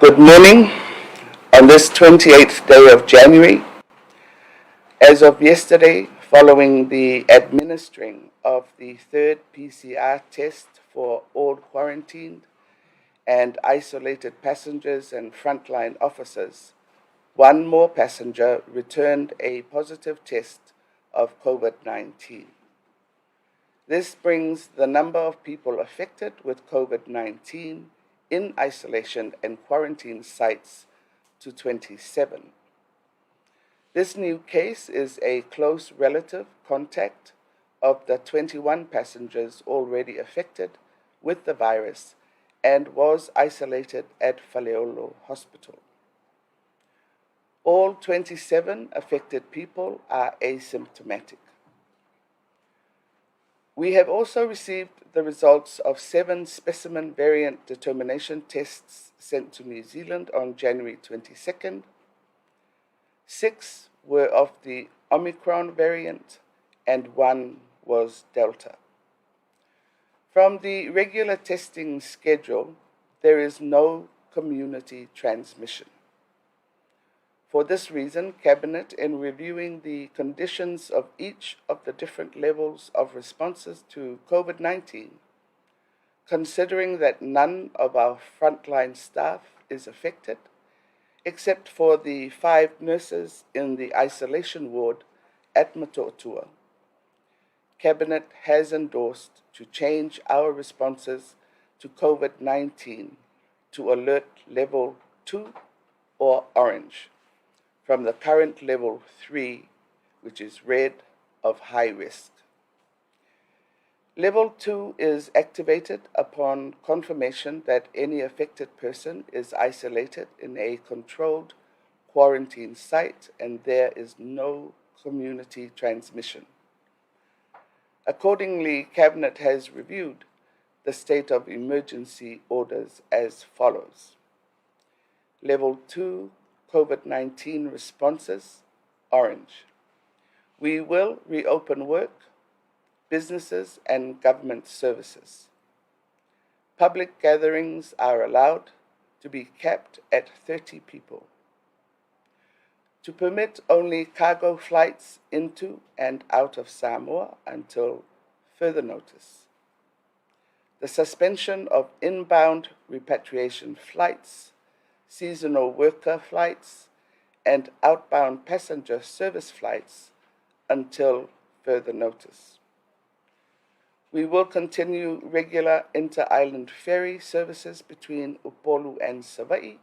Good morning on this 28th day of January. As of yesterday, following the administering of the third PCR test for all quarantined and isolated passengers and frontline officers, one more passenger returned a positive test of COVID-19. This brings the number of people affected with COVID-19 in isolation and quarantine sites to 27. This new case is a close relative contact of the 21 passengers already affected with the virus and was isolated at Faleolo Hospital. All 27 affected people are asymptomatic. We have also received the results of 7 specimen variant determination tests sent to New Zealand on January 22nd. 6 were of the Omicron variant and 1 was Delta. From the regular testing schedule, there is no community transmission. For this reason, Cabinet, in reviewing the conditions of each of the different levels of responses to COVID-19, considering that none of our frontline staff is affected, except for the 5 nurses in the isolation ward at Matotua, Cabinet has endorsed to change our responses to COVID-19 to alert level 2 or orange, from the current level 3, which is red, of high risk. Level 2 is activated upon confirmation that any affected person is isolated in a controlled quarantine site and there is no community transmission. Accordingly, Cabinet has reviewed the state of emergency orders as follows. Level 2 COVID-19 responses, orange. We will reopen work, businesses, and government services. Public gatherings are allowed to be capped at 30 people. To permit only cargo flights into and out of Samoa until further notice. The suspension of inbound repatriation flights, seasonal worker flights, and outbound passenger service flights until further notice. We will continue regular inter-island ferry services between Upolu and Savaii,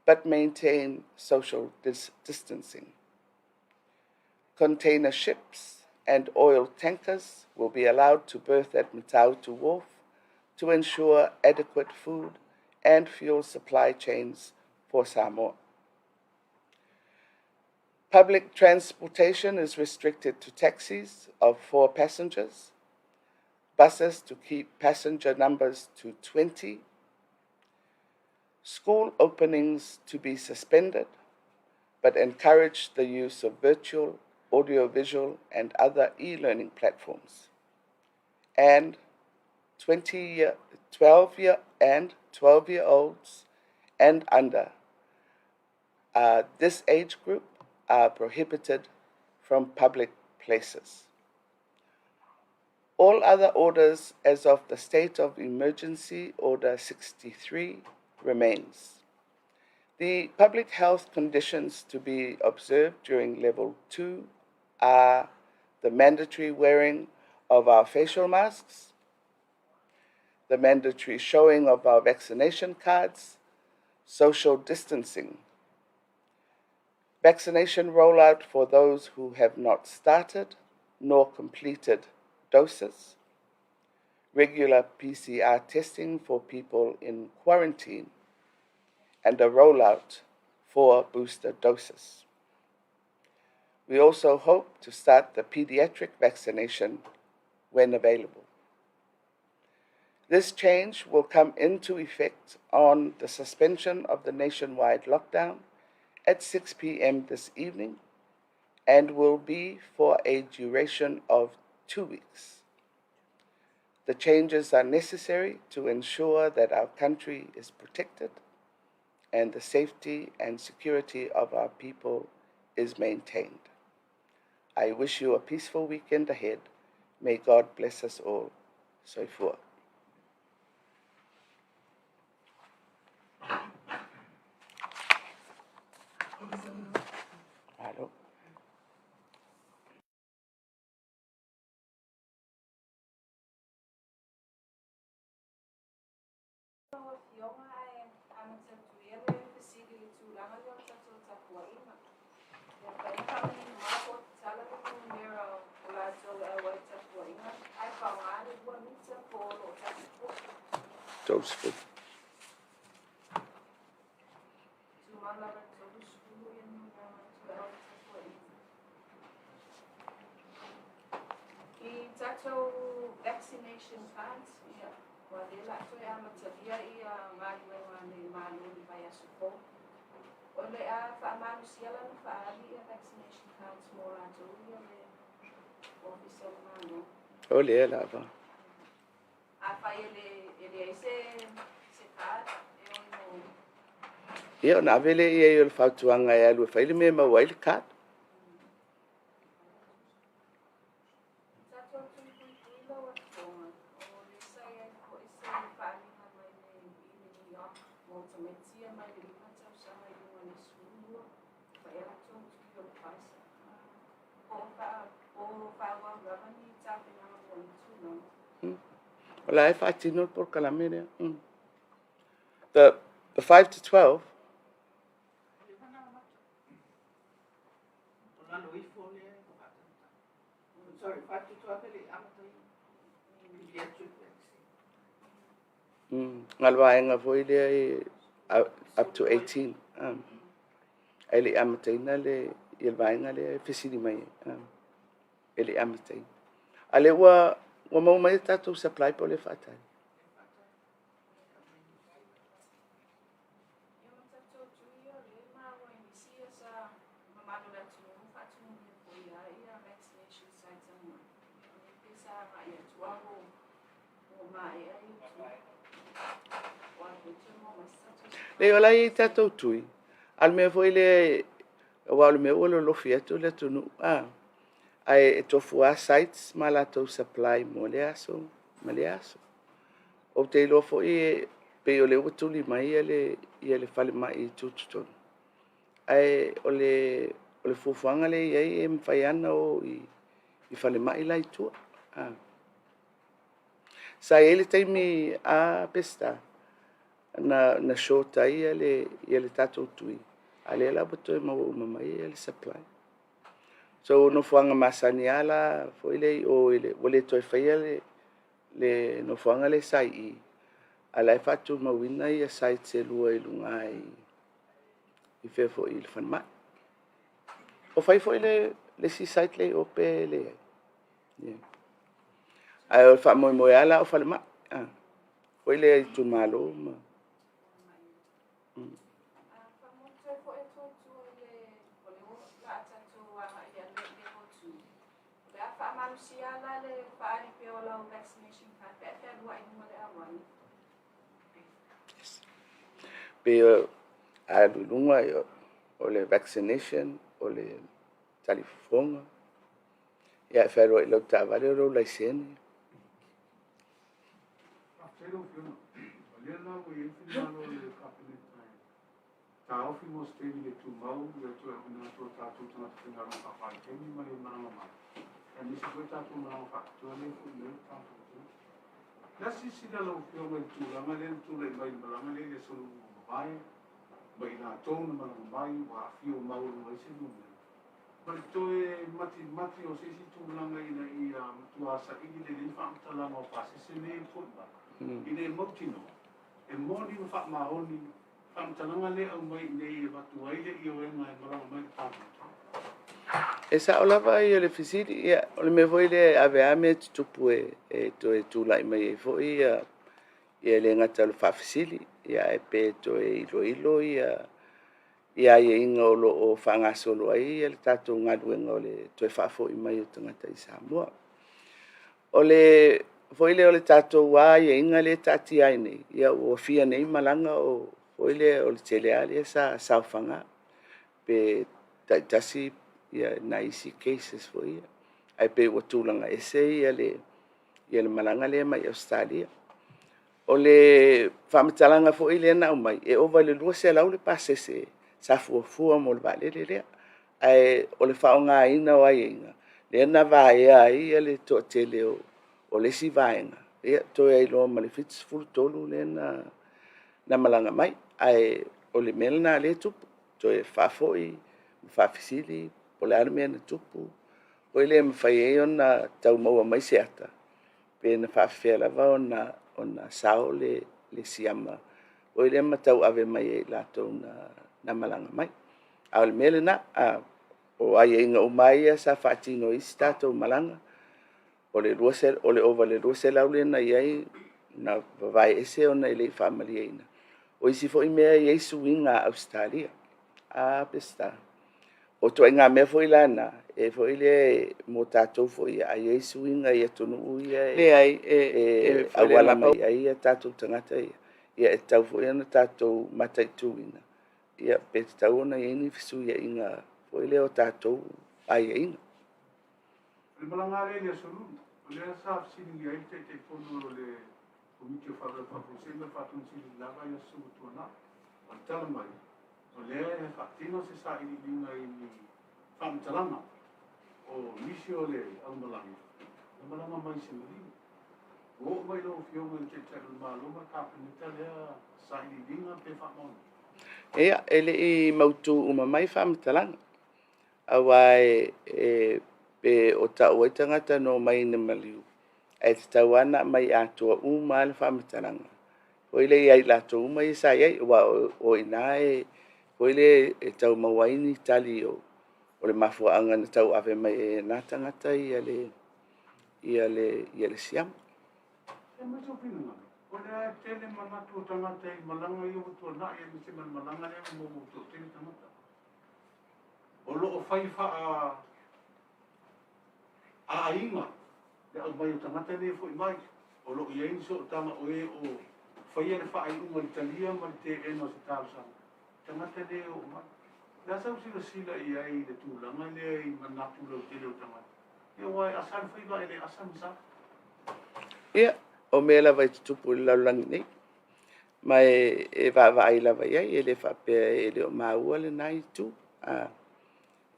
but maintain social distancing. Container ships and oil tankers will be allowed to berth at Matautu Wharf to ensure adequate food and fuel supply chains for Samoa. Public transportation is restricted to taxis of 4 passengers, buses to keep passenger numbers to 20, school openings to be suspended, but encourage the use of virtual, audiovisual, and other e-learning platforms, and 12-year-olds and under this age group are prohibited from public places. All other orders as of the state of emergency, Order 63, remains. The public health conditions to be observed during Level 2 are the mandatory wearing of our facial masks, the mandatory showing of our vaccination cards, social distancing, vaccination rollout for those who have not started nor completed doses, regular PCR testing for people in quarantine, and a rollout for booster doses. We also hope to start the pediatric vaccination when available. This change will come into effect on the suspension of the nationwide lockdown at 6 p.m. this evening and will be for a duration of 2 weeks. The changes are necessary to ensure that our country is protected, and the safety and security of our people is maintained. I wish you a peaceful weekend ahead. May God bless us all. Soifua. Hello. Joseph. Vaccination cards, yeah. Well, they like to have a support. Only for vaccination cards more official man. Ole lava. Ele se card, Ia na vele ia yo fatuanga ya lu faile me ma wild card. Well, I fight not por calamere. The 5 to 12. Sorry, 5 to 12 Ngalwaenga foile up to 18. Ele amataina le yelwaenga le fisini mai. Ele amatain. Ale wa mau mai tatu supply po le fatai. Le ola i tatu tui. Al me foile wa me wolo lo fiatu le tunu. Ai tofua sites malato supply moleaso. O te lo fo e pe ole utuli mai ele fale mai tututon. Ai ole fufuanga le ai mfaiana o I fale mai lai tua. Sa ele taimi a pesta na shota ele tato tui. Ale la boto mai ele supply. So no fuanga masani ala fo ile o ile wole toi fai le no fuanga le sai ala fatu mawina ia sai te lua I lunga I fe fo il fan mai. O fai fo ile le si site le o pe le. Ai o fa mo ala o fa le mai. Fo ile tu malo ma. Pe a lunga o le vaccination o le talifonga ia fero I lo tavale ro la sene mati o sisi tūlanga ina I tuasa I le whaamtalanga o pasese ne putba. I le motino. E moni o whaamahoni, whaamtalanga le au mai nei e watu aile I o enga e marama mai tāpata. e sa o lava I le fisiri ia o le me foi le ave ame tupu e to e tūlai mai e foi ia le ngata lo whafisili ia e pe to e ilo ia inga o lo o whangasolo ai le tatou ngaduenga o le toi whafo I mai o tangata I Samoa. O le foi le o le tatou wā inga le tati ai nei ia o fia nei malanga o foi le o le tele ale sa fanga pe tasi ia na isi cases foi ai pe o tulanga ese ia le malanga le mai Australia o le whamatalanga foi le na mai e ova le lua se lau le pasese sa fuafua mo le vale le ai o le whaonga ina o ai inga le na vai ai le to tele o le si vaenga ia to ai lo ma le fits full tolu le na malanga mai ai o le melna le tupu to e whafoi whafisili o le armea na tupu o le mwhai e ona tau maua mai se ata pe na whawhia lava ona sao le siama o le matau ave mai e lato na malanga mai a le mele na o ai inga o mai sa whaatino isi tatou malanga o le ova le ruase lau le na iai na vai ese ona i le whaamaliaina o isi fo i mea i eisu inga Australia a pesta o to inga mea fo i lana e fo i le mo tatou fo i a eisu inga i atonu ui le ai awala mai ai a tatou tangata ia e tau fo i ana tatou matai tuina ia pe tau ona i ni fisu ia inga fo i le o tatou ai inga le malanga le solu le sa sini ia te fono le komiti o whakapapusema whatunsi lava ia su tuana o tala mai o le whakatino se sa ili liunga i ni whamtalanga o nisi o le au malanga le malanga mai se mali o mai lo fionga te tala maloma kapenita lea sa ili liunga pe whamona ia ele i mautu uma mai whamtalanga awai pe o ta o tangata no mai na maliu ai te tawana mai atua uma le whamataranga. O ile ai lato uma i sa iai o inae o ile e tau mawaini tali o le mafuanga na tau ave mai e nā tangata ia le siam. e mai so pina o le tele manatu o tangata i malanga i o tua na i se malanga le mo to tele tangata o lo fai fa a inga le au mai o tangata le fo i mai o lo i ein so tama o e o fai le fa ai unga italia ma te e no se tausa tangata le o mai la sa sila i ai le tulanga le i manatu lo tele o tangata e wai asan fai vai le asan sa Ia, o mea lava i tutupu i laulangi nei. Mai e va ai lava iai e le whapea e le o maua le nai tu.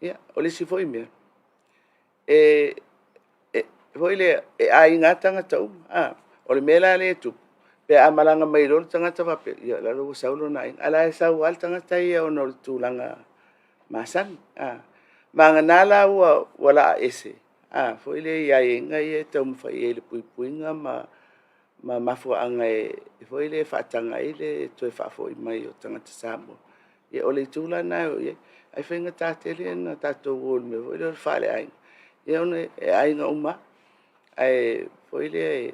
Ia, o le si foi mea. Foi le e ai ngā tangata o le mea le tupu. Pe a malanga mai lor tangata whape. Ia, lalo saulo na inga. Ala e sau al tangata ia o no le tūlanga masan. Manga nala ua wala ese. Foi le iai inga ia tau mwhai e le puipuinga ma mafuanga e foi le whaatanga i le toi whaafo i mai o tangata Samoa. Ia o le tūla nai o ia. Ai whainga tātele na tātou wōlu me foi le whaale ainga. Ia ona e ainga uma. Ai foi le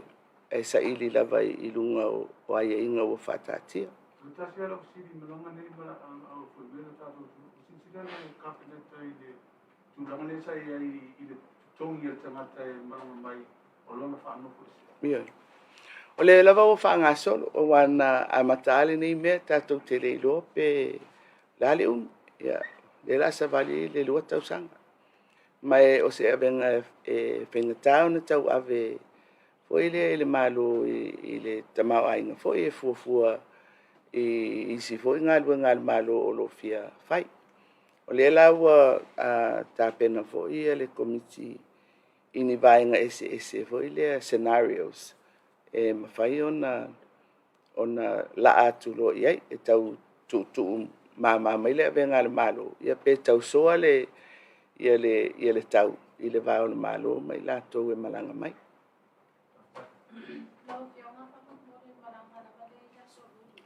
e sa ili lava i lunga o ai inga o whaatatia. Tasi ala usiri malanga nei mala au foi mena tato usiri ala kapeneta i le tulanga nei sa i le tongi al tangata e malanga mai o lona whaanoko isi. Ia. O le lava o whaangasolo o wana a mataale nei mea tātou te leilo pe lale ia le la sa vali le lua tausanga. Mai o se avenga e whengatau na tau ave foi le malo i le tamau ainga foi e fuafua i si foi ngā malo o lo fia fai. O le laua tāpena foi le komiti ini vaenga ese foi le scenarios e mawhai ona la atu lo iai e tau tu mai le avenga le malo ia pe tau soa ia le tau i le vao le malo mai latou e malanga mai. Lau fionga whakamore maranga na wale ia soruru.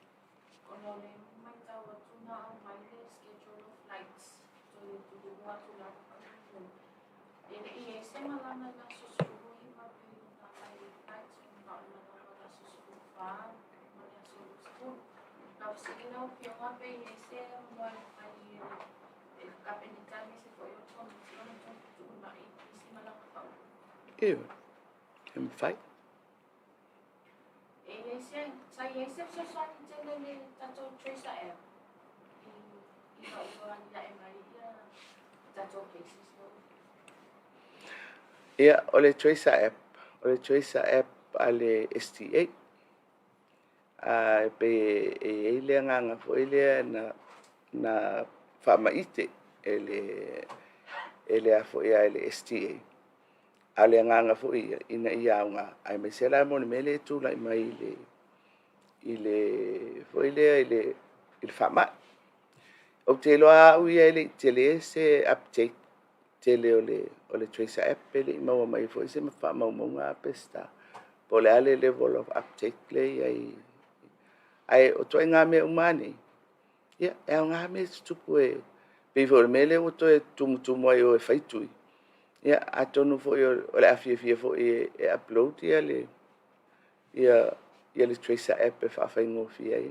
O lo le mai tau atuna au mai le schedule of flights. So le tutunga tula whakamore. Ele i e se malanga na susuru i mapi na mai flights. Na o na wala susuru whaa. Mania suru school. Lau sige lau fionga pe i e se moi ai kapenitani se foi o tono. Sona tutunga i si malanga whau. Ia, e mwhai. Ele sa isip sa saan dyan ni Tato Trace sa app. Iba nila Maria Tato cases mo. Ia ole Tracer app ale STA pe e le nganga fo ile na famaite ele afo ia ele STA ale nganga fo ina ia nga ai me sela mo mele tu la mai ile fo ile fama o te loa u ia ele tele se update tele ole Tracer app ele mau mai fo se fa mau nga pesta pole ale level of uptake le ai o to nga me umani ya e nga me tupu e pe fo mele o to tum ai o faitu ya atonu fo ole afia fo e upload ya le le Tracer app fa fa ngo fia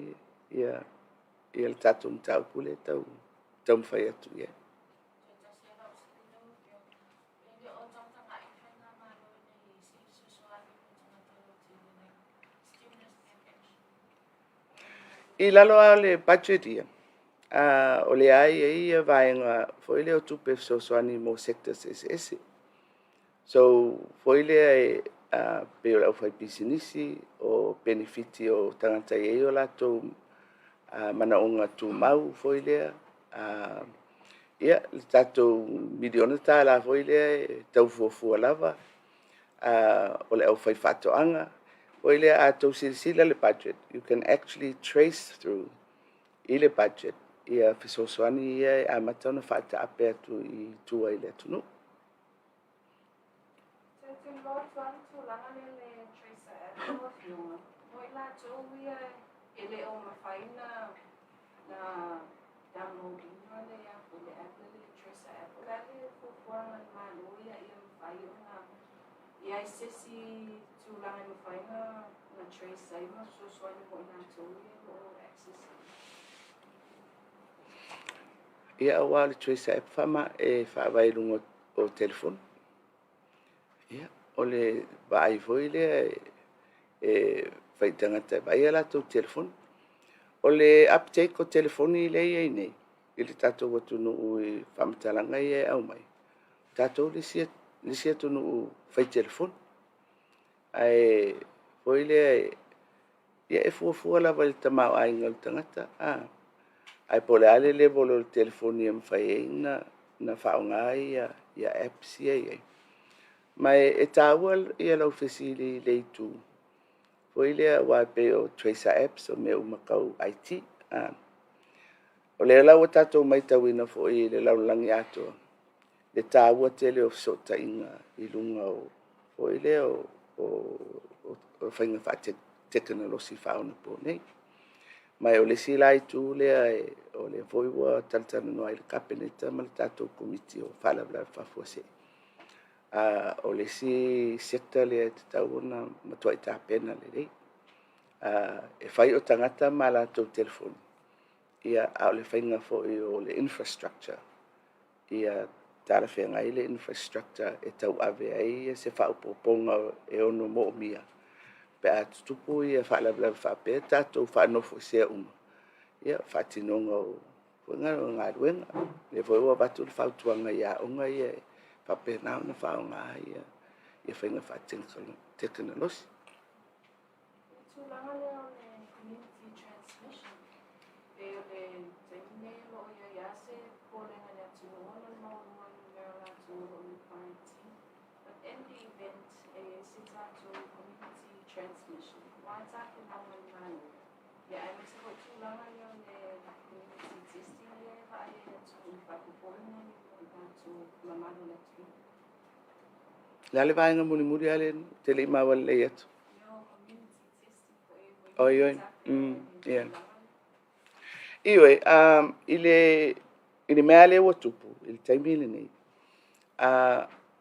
ya le tatum tau pule tau fa ya tu ya I lalo ale budget ia. O le ai ia vaenga foi le o tupe so soani mo sectors ese. So foi le ai pe o fai business o benefiti o tangata e o lato mana onga tu mau foi le ia le tato miliona ta la foi le tau fuafua lava o le au fai fatoanga o ile ato silsila le budget. You can actually trace through ile budget ia fisosoani ia amatona fata ape atu I tua ile tunu. Ele o mafaina na downloading le ya le app le Tracer app le fufuanga maluia ia mafaina ia sesi tulangan mafaina na Tracer ima susuani mo na tuia mo access Ia awal Tracer app fama e fa vai lungo o telefon. Ia ole vai foi le fai tangata vai ala tu telefon. Ole update ko telefoni le ia nei. Ile tato watu no I famtalanga ia au mai. Tato le sia tu no fai telefon. Ai foi le ia e fu la vai tamau ai ngal tangata ai pole ale le volo telefoni am fai na faunga ia apps ia. Mai e tawal ia lau fesili le tu. Foi le wa pe o Tracer apps o me umakau IT. O le lau tato mai tawina fo I le lau langi ato. Le tawa tele o sota inga I lunga o foi le o fainga fa teknolosi fauna po nei. Mai o le sila tu le o le foi wa taltana no ai le kapineta mal tato komiti o fala bla fa fose. O le si sekta le tauna matua ita pena le dei. E fai o tangata mala to telefoni. Ia au le fainga fo o le infrastructure. Ia tara whenga I le infrastructure e tau ave ai se wha upoponga e ono mo mia. Pe a tutupu ia wha labla wha pe tatou wha nofo sea uma. Ia wha tinonga o ngaro ngā ruenga. Le foi ua watu le whautuanga ia onga ia wha pe nao na wha o ngā ia whainga wha teknolosi. Tulanga leo le community transmission. Leo le taimelo o ia iase pōlenga le atuona maunua ngara atuona o quarantine. But in the event, sitato community transmission. Wata ke naman manu. Ya ai mese ko tulanga leo le community testing le va ai atu whakupōlenga atu lamano le tu. Lale vaenga muri ale tele mawal le atu. Oh, yeah. Yeah. Iwe, ile mea le watupu, ile taimile nei.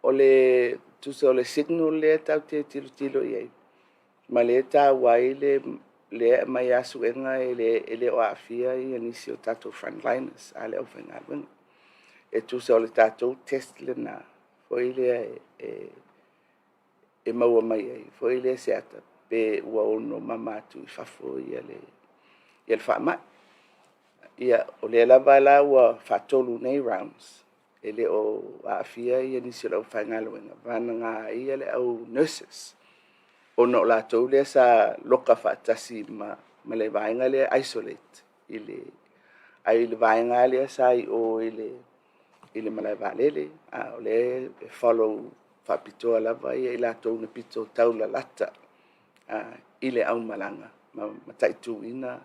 Ole, tuse ole signal le tau te tilo iei. Ma le tau wai le mai asu enga ele o afia I anisi o tato frontliners, ale o whenga wenga. E tuse ole tato test le na, fo ile e maua mai ei, fo ile seata. pe ua ono mamatu I fafo ia le whaamai. Ia o le lava la ua whaatolu nei rounds. E le o aafia ia nisi lau whaingaloenga. Vana ngā ia le au nurses. Ono la tau le sa loka whaatasi ma le vaenga le isolate. Ai le vaenga le sa I o ile malai valele. O le follow whaapitoa lava ia I la tau na pito tau la lata. Ile au malanga. Ma taitu ina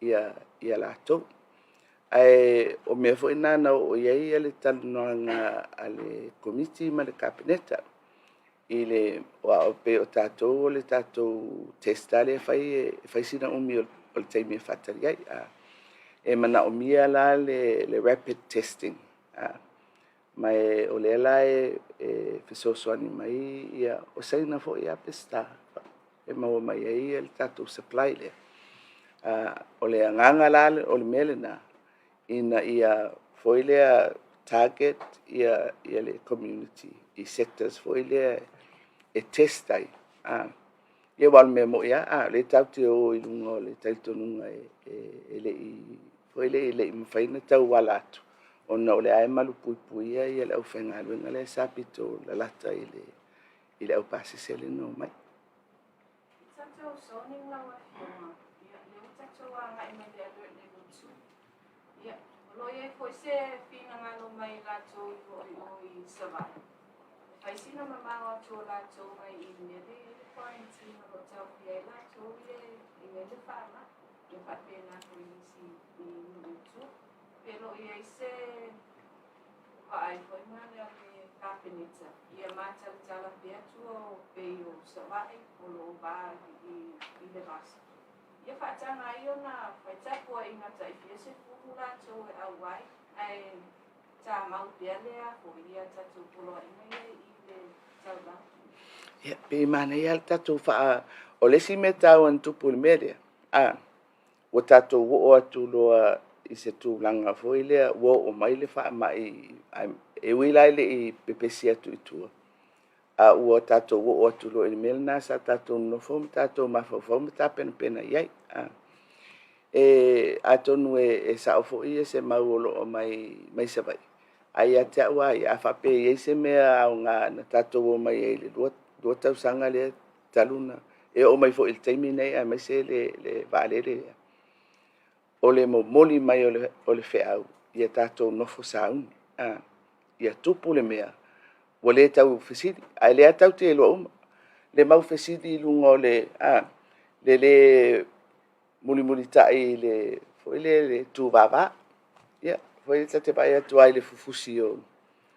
ia la tau. Ai o me fo ina na o ye le talnoanga ale committee ma le kabineta ile wa o pe o tatou le tatou testale fai sina umi o le taimi fatali ai e mana o mia la le rapid testing mai o le la e fesosoani mai ia o saina fo ia pesta e mau mai ai le tatou supply le o le nganga la o le melena ina ia foi lea target ia le community I sectors foi lea e testai ia wal me mo ia le tau te o I lunga o le taitonunga le I foi le mfaina tau wala atu ona o le ai malu pui ia le au whenga luenga le sapito la lata I le au pasisele no mai Tatou zoning lawa fiona. Ia le tatou anga I mai le alert level 2. Ia lo ia foi se fina ngalo mai la tau I savai. Fai sina mamawa tau la tau mai I nele quarantine lo tau ia la tau I nele fama. Ia patena ko I nutu. Pero ia se ai foi mana le kabineta. Ia mata tala beatu pe o savai o lo ba I le basa. Ia whaatanga I ona whaitapua I ngata I fia se fuhura tau au wai. Ai ta mau pia lea ko ia tatu pulo I mai I le tau la. ia pe mana ia le tatou wha o le si me tau an tupu le media o tatou wo atu loa I se tūlanga foi lea wo o mai le wha mai e wila le I pepesi atu I tua ua tatou wo atu loa I melna sa tatou no fom tatou mafofom ta pena iai atonu sa ofo I se mau o loo mai sa vai ai a te awa I a whape I se mea au ngā na tatou o mai e le dua tau sanga le taluna o mai fo il taimi nei a mai se le vaalele o le moli mai o le wheau ia tatou nofo sauni ia tupu le mea o le tau fesidi ai le tau te loa uma le mau fesidi lunga o le muli tai le foi le tu vava ia foi te vai atu ai le fufusi o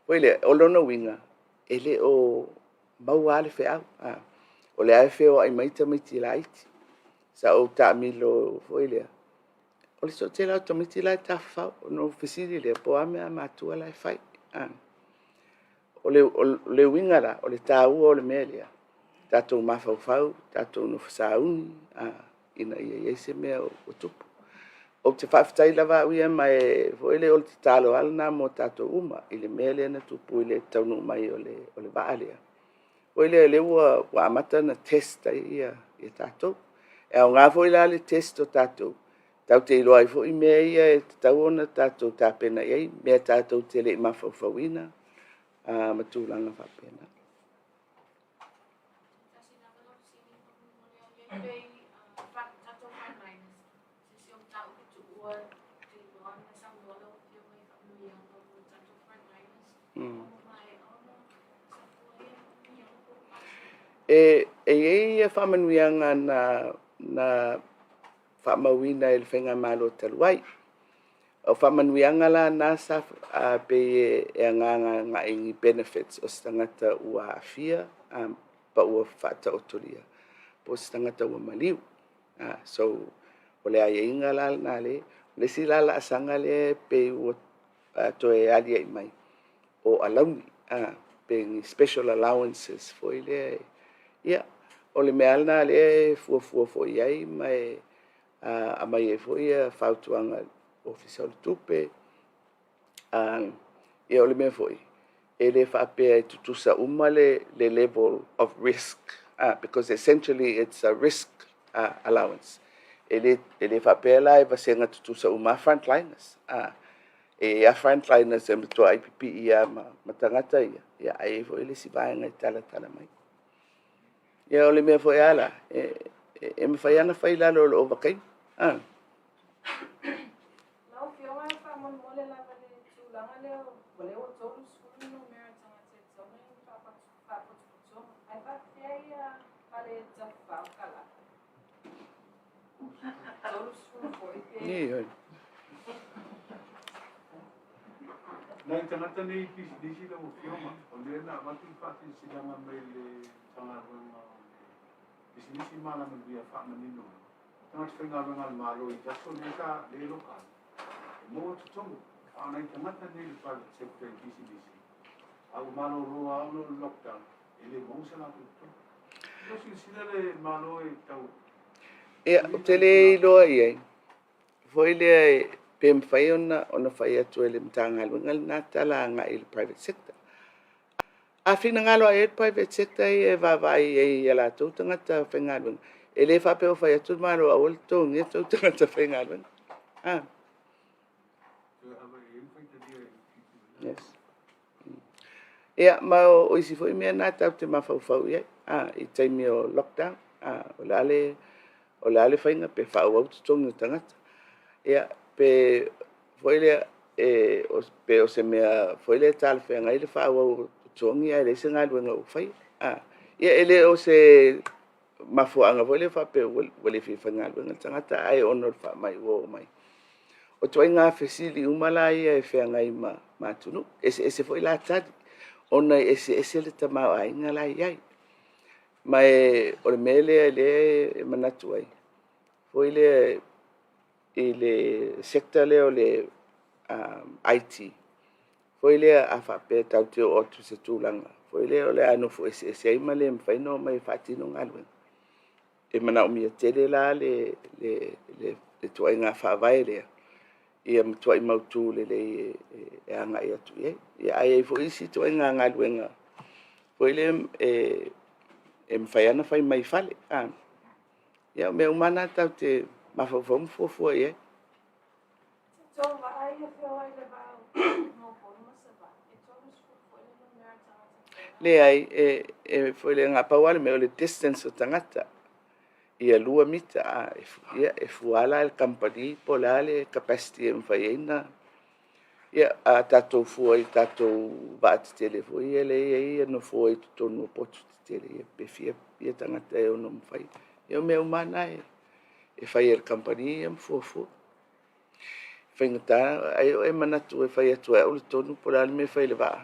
foi le o lona winga ele o mau ale wheau o le ai wheo ai maita miti laiti sa o ta milo foi le o le so te lau tomiti lai ta whau no fesidi le po ame a matua lai fai o le winga la o le tāua o le mea lea tatou mafau tatou no fasauni ina ia se mea o tupu o te whaafitai lava uia mai foi le o te talo alna mo tatou uma I le mea lea na tupu I le taunu mai o le vaa lea foi le ua amata na testa ia tatou e au ngā foi la le test o tatou tau te iloa I foi mea ia e tau ona tatou tāpena iai mea tatou te le mafauina matulanga whapena Kasi nakalaw sini pag muli tatou frontliners. Sisi yung tao kituuan tiluan na sang wala yung may kamuyang tatou frontliners. May sa puhay yung po ia whamanuianga na whamawina I le whenga malo taluai. O whamanuianga la nasa pe nganga ingi benefits o stangata ua afia pa ua whata o toria. Po stangata ua maliu. So, o le aia inga la na le si la asanga le pe ua toe alia I mai. O alauni, pe special allowances fo I le ia o le mea na le fuafua fo iai mai a mai e fo ia fautuanga official tupe ia o le mea fo I e le whaapea tutusa uma le level of risk because essentially it's a risk allowance. Ele whapea va senga tutu sa uma frontliners. E a frontliners e mtua IPP ia matangata ia ai fo ele si vai ngai tala mai. Ia ole mea fo ala e me fai ana fai la lo vakai. Lau Fiama e whamamole lava le tūlanga leo, wale o tolu skulu no mera tangata e tōna i whapatuputonga. Ai whapea ia pale ta whaukala. Tolu skulu po i te. Ni Nai tangata nei pisi la mo Fiama, o le na matu pati silanga mai le tangarunga pisi mala mo via whamanino. Tangata whainga runga malo i jaso neka le loka. Mo tutonga, anai tangata nei le private sector i pisi. Au malo roa au no lockdown, ele mo sa la tutonga. Losi sila le malo e tau. ia o tele loa ia. Foi le pem fai ona fai atu ele mtangal ngal na tala nga il private sector. A fina ngalo e private sector e va vai e la tu tangata fengal. Ele fa pe fai atu malo a ulto nge tu tangata fengal. Yes. Ia ma o isi foi me na tau te mafau ia. I taimi o lockdown. O le ale whainga pe whao au tutonga tangata. Ia, pe foile pe o se mea foile tal whenga i le whao au tutonga ia ele se ngā luenga u whai. Ia ele o se mafuanga foile wha pe wale whiwha ngā luenga tangata ai ono wha mai o mai. O tuai ngā whesili umala ia e whenga i mātunu. Ese foile la tadi. Ona ese le tamau ai ngā lai ai. Mai o le mele le manatu ai. Foile i le sector leo le IT. Foile a whape tau te o tu se tūlanga. Foile o le anu fo ese ai ma le mwhaino mai whatino ngalwe. E mana o mia tere la le tuai ngā whawai lea. Ia tuai mautu le e anga i atu. Ia ai fo isi tuai ngā ngalwe ngā. Foile e mwhaiana whai mai whale. Ia me umana tau te mawhawhom fofua ia. So ai e whio ai le vau no pono se va. E tolu skulu po i le no mera tangata. Le ai foi le ngā pauale me o le distance o tangata. Ia lua mita ia e fuala el company po la le capacity e mwhaiena. Ia a tatou fua i tatou vaati tele fua ia le ia no fua i tutonu o potu tele ia pefia ia tangata e ono mwhai. Ia me umana e whai el company ia mfuafua. Whaingata ai o e manatu e whai atu e o le tonu po la me whai le vaa.